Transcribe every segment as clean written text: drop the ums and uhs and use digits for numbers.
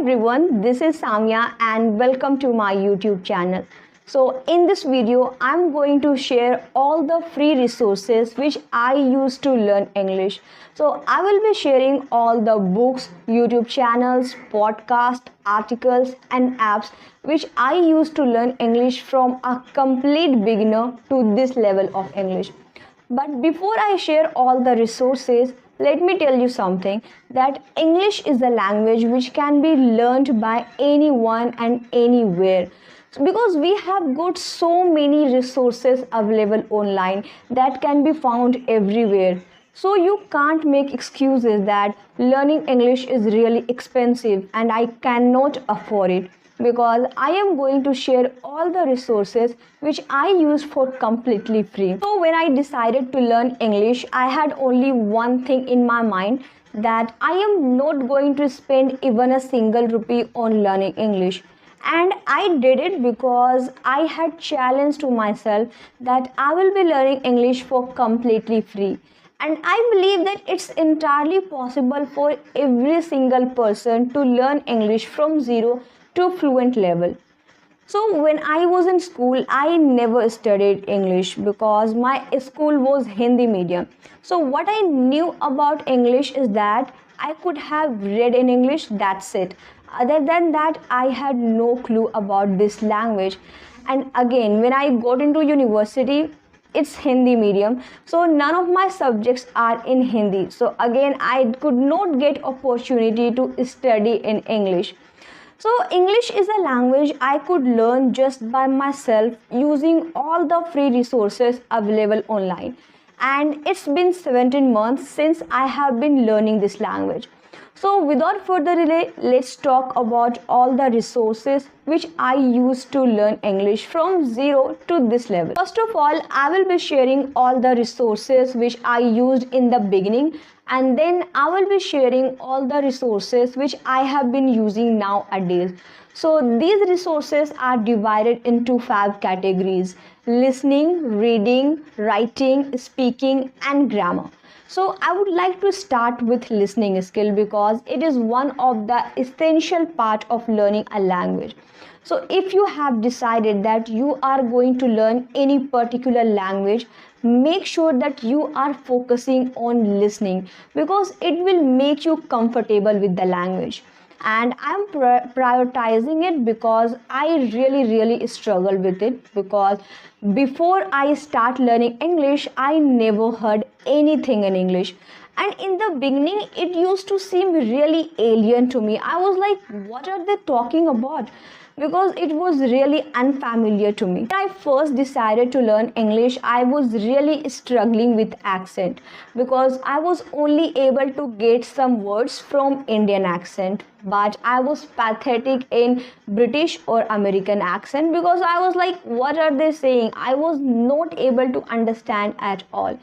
everyone, this is Samya and welcome to my YouTube channel. So in this video, I'm going to share all the free resources which I use to learn English. So I will be sharing all the books, YouTube channels, podcasts, articles and apps which I use to learn English from a complete beginner to this level of English. But before I share all the resources, let me tell you something that English is a language which can be learned by anyone and anywhere. Because we have got so many resources available online that can be found everywhere. So you can't make excuses that learning English is really expensive and I cannot afford it, because I am going to share all the resources which I use for completely free. So when I decided to learn English, I had only one thing in my mind, that I am not going to spend even a single rupee on learning English. And I did it because I had challenged to myself that I will be learning English for completely free. And I believe that it's entirely possible for every single person to learn English from zero to fluent level. So when I was in school, I never studied English because my school was Hindi medium. So what I knew about English is that I could have read in English, that's it. Other than that, I had no clue about this language. And again, when I got into university, it's Hindi medium, so none of my subjects are in Hindi. So again, I could not get opportunity to study in English. So English is a language I could learn just by myself using all the free resources available online. And it's been 17 months since I have been learning this language. So without further delay, let's talk about all the resources which I use to learn English from zero to this level. First of all, I will be sharing all the resources which I used in the beginning, and then I will be sharing all the resources which I have been using nowadays. So these resources are divided into 5 categories: listening, reading, writing, speaking and grammar. So I would like to start with listening skill because it is one of the essential part of learning a language. So if you have decided that you are going to learn any particular language, make sure that you are focusing on listening, because it will make you comfortable with the language. And I'm prioritizing it because I really struggle with it, because before I start learning English, I never heard anything in English. And in the beginning, it used to seem really alien to me. I was like, what are they talking about? Because it was really unfamiliar to me. When I first decided to learn English, I was really struggling with accent, because I was only able to get some words from Indian accent, but I was pathetic in British or American accent, because I was like, what are they saying? I was not able to understand at all.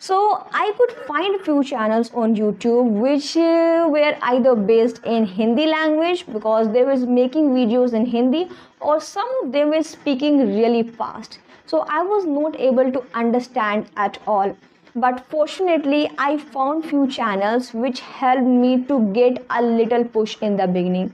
So I could find few channels on YouTube which were either based in Hindi language, because they was making videos in Hindi, or some of them were speaking really fast. So I was not able to understand at all. But fortunately, I found few channels which helped me to get a little push in the beginning.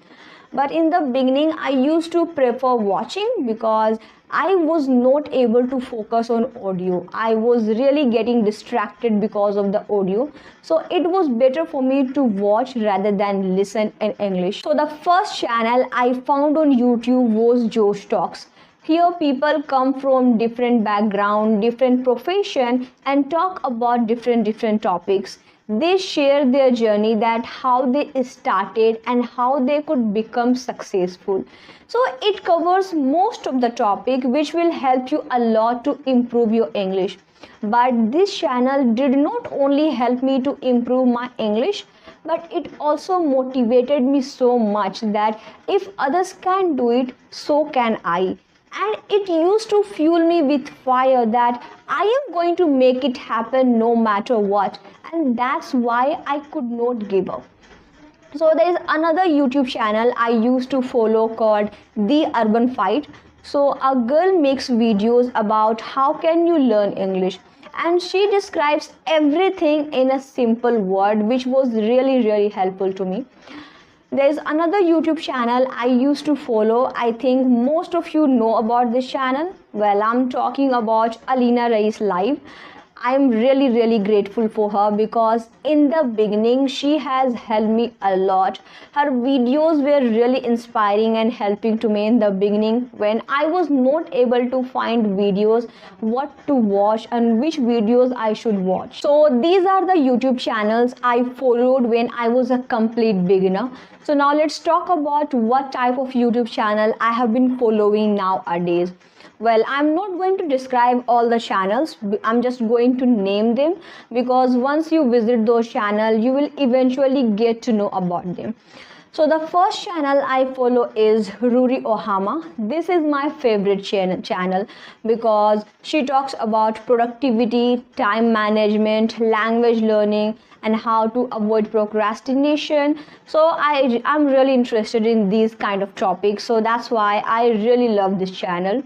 But in the beginning, I used to prefer watching because I was not able to focus on audio. I was really getting distracted because of the audio. So it was better for me to watch rather than listen in English. So the first channel I found on YouTube was Josh Talks. Here people come from different background, different profession and talk about different topics. They share their journey, that how they started and how they could become successful. So it covers most of the topic which will help you a lot to improve your English. But this channel did not only help me to improve my English, but it also motivated me so much that if others can do it, so can I. And it used to fuel me with fire that I am going to make it happen no matter what. And that's why I could not give up. So there is another YouTube channel I used to follow called The Urban Fight. So a girl makes videos about how can you learn English. And she describes everything in a simple word, which was really helpful to me. There's another YouTube channel I used to follow. I think most of you know about this channel. Well, I'm talking about Alina Rai's Live. I'm really grateful for her because in the beginning she has helped me a lot. Her videos were really inspiring and helping to me in the beginning when I was not able to find videos what to watch and which videos I should watch. So these are the YouTube channels I followed when I was a complete beginner. So now let's talk about what type of YouTube channel I have been following nowadays. Well, I'm not going to describe all the channels. I'm just going to name them because once you visit those channels, you will eventually get to know about them. So the first channel I follow is Ruri Ohama. This is my favorite channel because she talks about productivity, time management, language learning, and how to avoid procrastination. So I'm really interested in these kind of topics. So that's why I really love this channel.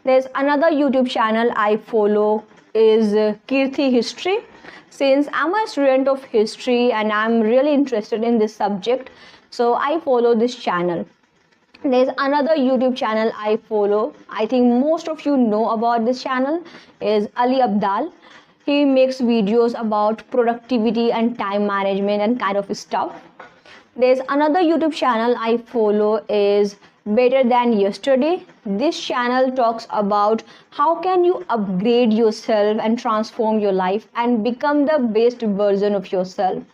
There's another YouTube channel I follow is Kirti History. Since I'm a student of history and I'm really interested in this subject, so I follow this channel. There's another YouTube channel I follow. I think most of you know about this channel is Ali Abdal. He makes videos about productivity and time management and kind of stuff. There's another YouTube channel I follow is Better Than Yesterday. This channel talks about how can you upgrade yourself and transform your life and become the best version of yourself.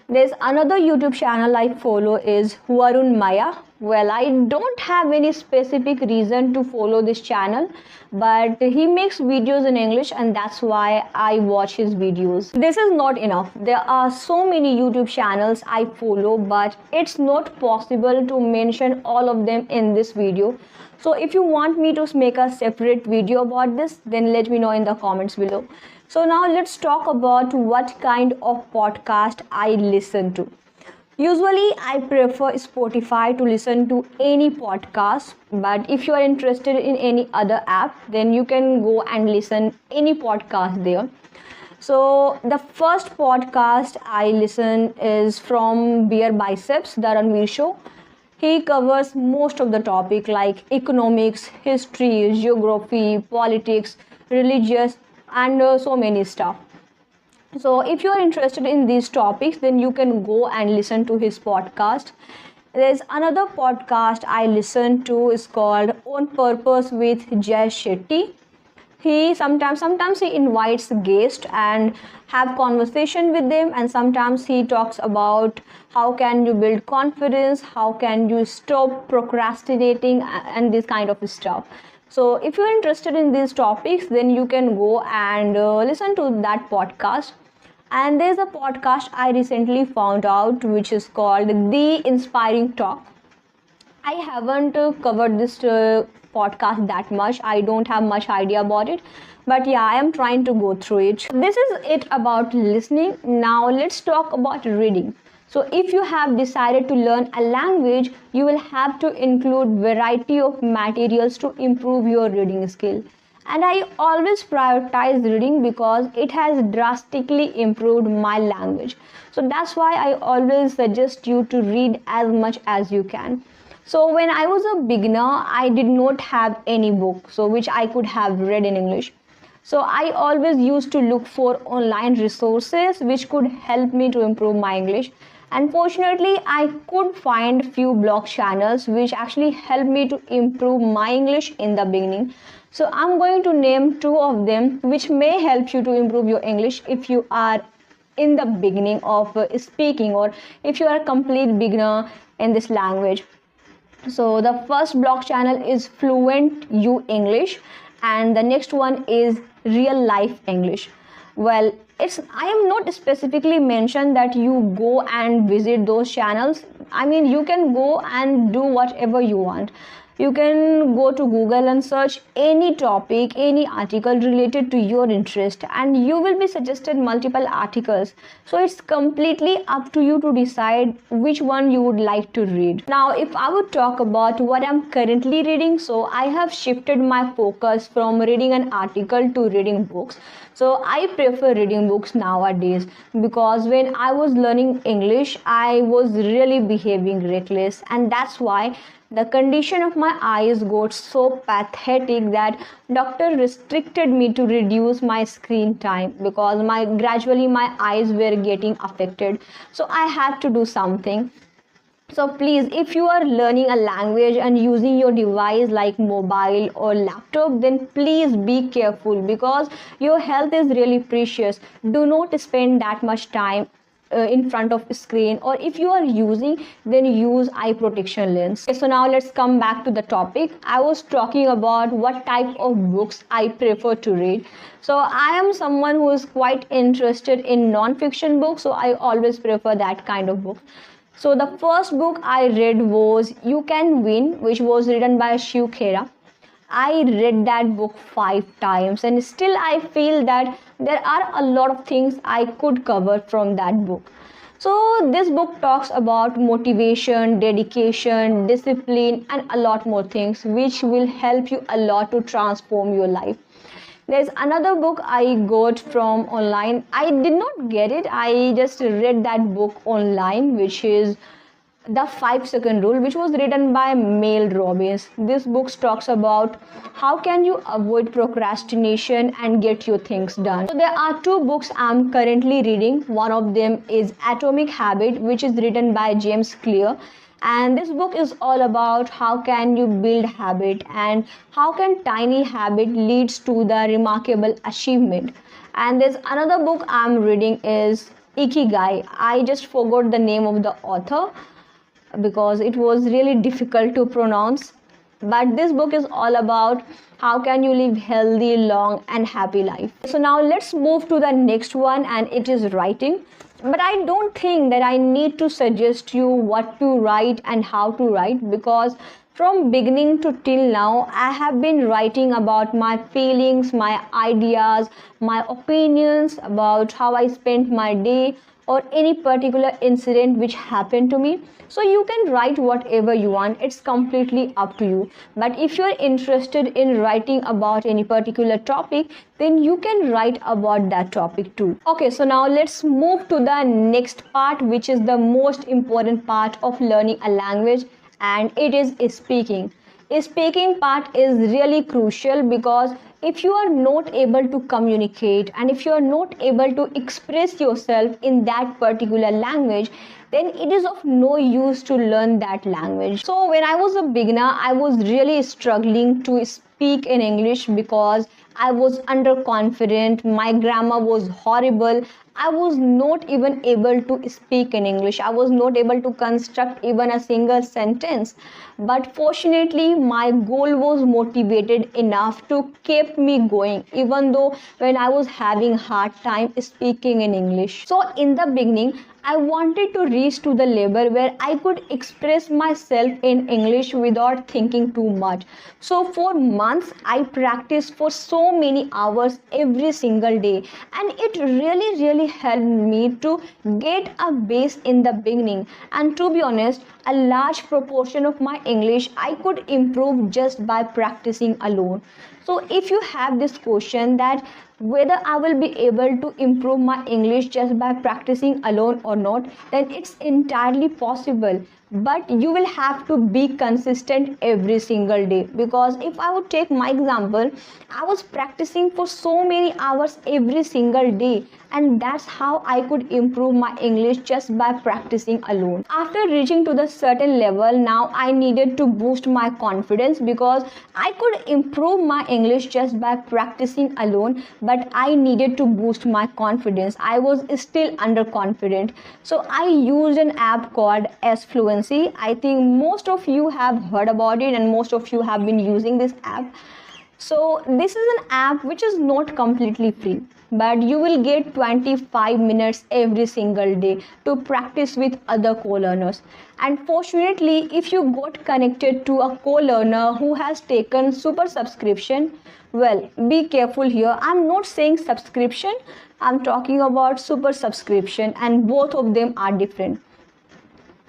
There's another YouTube channel I follow is Varun Maya. Well, I don't have any specific reason to follow this channel, but he makes videos in English and that's why I watch his videos. This is not enough. There are so many YouTube channels I follow, but it's not possible to mention all of them in this video. So if you want me to make a separate video about this, then let me know in the comments below. So now let's talk about what kind of podcast I listen to. Usually I prefer Spotify to listen to any podcast, but if you are interested in any other app, then you can go and listen any podcast there. So the first podcast I listen is from Beer Biceps, the Ranveer Show. He covers most of the topic like economics, history, geography, politics, religious, and so many stuff. So if you are interested in these topics, then you can go and listen to his podcast. There's another podcast I listen to is called On Purpose with Jay Shetty. He sometimes he invites guests and have conversation with them, and sometimes he talks about how can you build confidence, how can you stop procrastinating, and this kind of stuff. So if you're interested in these topics, then you can go and listen to that podcast. And there's a podcast I recently found out which is called The Inspiring Talk. I haven't covered this podcast that much. I don't have much idea about it. But yeah, I am trying to go through it. This is it about listening. Now let's talk about reading. So if you have decided to learn a language, you will have to include variety of materials to improve your reading skill. And I always prioritize reading because it has drastically improved my language. So that's why I always suggest you to read as much as you can. So when I was a beginner, I did not have any book which I could have read in English. So I always used to look for online resources which could help me to improve my English. And fortunately, I could find few blog channels which actually helped me to improve my English in the beginning. So I'm going to name two of them which may help you to improve your English if you are in the beginning of speaking, or if you are a complete beginner in this language. So the first blog channel is Fluent English, and the next one is Real Life English. Well, I am not specifically mentioned that you go and visit those channels. I mean, you can go and do whatever you want. You can go to Google and search any topic, any article related to your interest, and you will be suggested multiple articles. So it's completely up to you to decide which one you would like to read. Now, if I would talk about what I'm currently reading, so I have shifted my focus from reading an article to reading books. So I prefer reading books nowadays, because when I was learning English, I was really behaving reckless, and that's why the condition of my eyes got so pathetic that doctor restricted me to reduce my screen time, because gradually my eyes were getting affected. So I had to do something. So please, if you are learning a language and using your device like mobile or laptop, then please be careful, because your health is really precious. Do not spend that much time in front of a screen, or if you are using, then use eye protection lens. Okay, so now let's come back to the topic. I was talking about what type of books I prefer to read. So I am someone who is quite interested in non-fiction books, so I always prefer that kind of book. So the first book I read was You Can Win, which was written by Shiv Khera. I read that book 5 times, and still I feel that there are a lot of things I could cover from that book. So this book talks about motivation, dedication, discipline, and a lot more things which will help you a lot to transform your life. There's another book I got from online. I did not get it. I just read that book online, which is The 5-Second Rule, which was written by Mel Robbins. This book talks about how can you avoid procrastination and get your things done. So there are 2 books I'm currently reading. One of them is Atomic Habit, which is written by James Clear. And this book is all about how can you build habit and how can tiny habit leads to the remarkable achievement. And there's another book I'm reading is Ikigai. I just forgot the name of the author because it was really difficult to pronounce. But this book is all about how can you live healthy, long and happy life. So now let's move to the next one, and it is writing. But I don't think that I need to suggest you what to write and how to write, because from beginning to till now I have been writing about my feelings, my ideas, my opinions about how I spent my day or any particular incident which happened to me. So you can write whatever you want, it's completely up to you. But if you're interested in writing about any particular topic, then you can write about that topic too. Okay, so now let's move to the next part, which is the most important part of learning a language, and it is speaking. Speaking part is really crucial, because if you are not able to communicate and if you are not able to express yourself in that particular language, then it is of no use to learn that language. So when I was a beginner, I was really struggling to speak in English because I was underconfident, my grammar was horrible. I was not even able to speak in English. I was not able to construct even a single sentence. But fortunately, my goal was motivated enough to keep me going, even though when I was having hard time speaking in English. So in the beginning, I wanted to reach to the level where I could express myself in English without thinking too much. So for months, I practiced for so many hours every single day, and it really helped me to get a base in the beginning. And to be honest, a large proportion of my English I could improve just by practicing alone. So if you have this question that whether I will be able to improve my English just by practicing alone or not, then it's entirely possible. But you will have to be consistent every single day, because if I would take my example, I was practicing for so many hours every single day, and that's how I could improve my English just by practicing alone. After reaching to the certain level, now I needed to boost my confidence, because I could improve my English just by practicing alone, but I needed to boost my confidence. I was still underconfident. So I used an app called Fluent. I think most of you have heard about it and most of you have been using this app. So this is an app which is not completely free, but you will get 25 minutes every single day to practice with other co-learners. And fortunately, if you got connected to a co-learner who has taken super subscription, well, be careful here. I'm not saying subscription, I'm talking about super subscription, and both of them are different.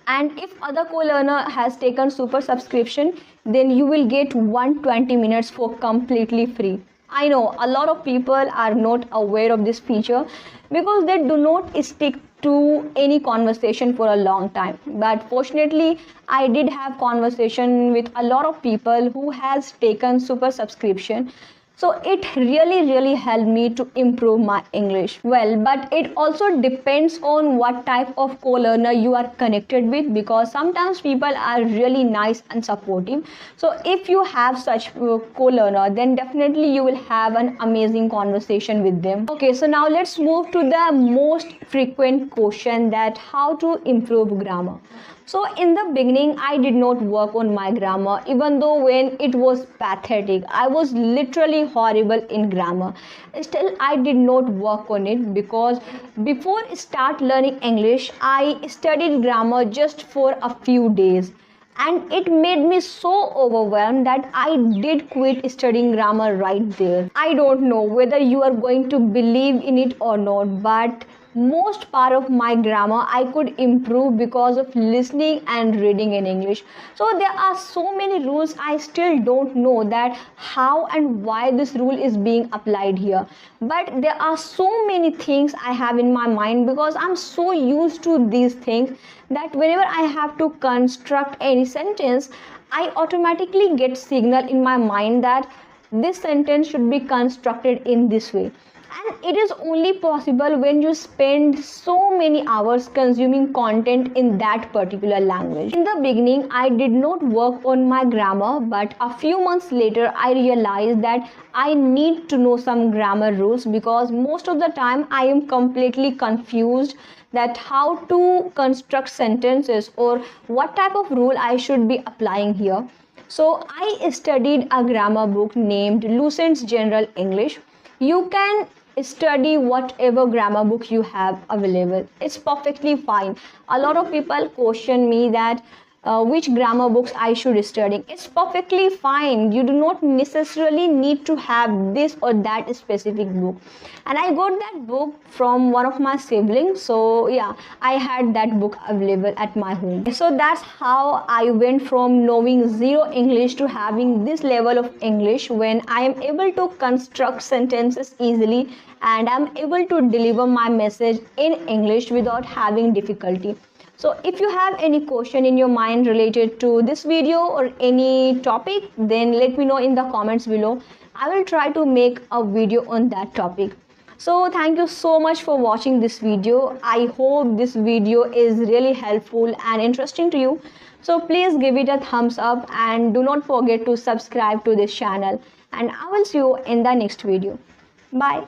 And if other co-learner has taken super subscription, then you will get 120 minutes for completely free. I know a lot of people are not aware of this feature because they do not stick to any conversation for a long time, but fortunately I did have conversation with a lot of people who has taken super subscription. So it really helped me to improve my English. Well, but it also depends on what type of co-learner you are connected with, because sometimes people are really nice and supportive. So if you have such co-learner, then definitely you will have an amazing conversation with them. Okay, so now let's move to the most frequent question, that how to improve grammar. So in the beginning, I did not work on my grammar, even though when it was pathetic, I was literally horrible in grammar. Still, I did not work on it because before I start learning English, I studied grammar just for a few days. And it made me so overwhelmed that I did quit studying grammar right there. I don't know whether you are going to believe in it or not, but most part of my grammar I could improve because of listening and reading in English. So there are so many rules I still don't know that how and why this rule is being applied here. But there are so many things I have in my mind because I'm so used to these things that whenever I have to construct any sentence, I automatically get signal in my mind that this sentence should be constructed in this way. And it is only possible when you spend so many hours consuming content in that particular language. In the beginning, I did not work on my grammar, but a few months later, I realized that I need to know some grammar rules because most of the time I am completely confused that how to construct sentences or what type of rule I should be applying here. So I studied a grammar book named Lucent's General English. You can study whatever grammar book you have available. It's perfectly fine. A lot of people question me that which grammar books I should study. It's perfectly fine. You do not necessarily need to have this or that specific book. And I got that book from one of my siblings. So yeah, I had that book available at my home. So that's how I went from knowing zero English to having this level of English when I am able to construct sentences easily and I'm able to deliver my message in English without having difficulty. So if you have any question in your mind related to this video or any topic, then let me know in the comments below. I will try to make a video on that topic. So thank you so much for watching this video. I hope this video is really helpful and interesting to you. So please give it a thumbs up and do not forget to subscribe to this channel. And I will see you in the next video. Bye.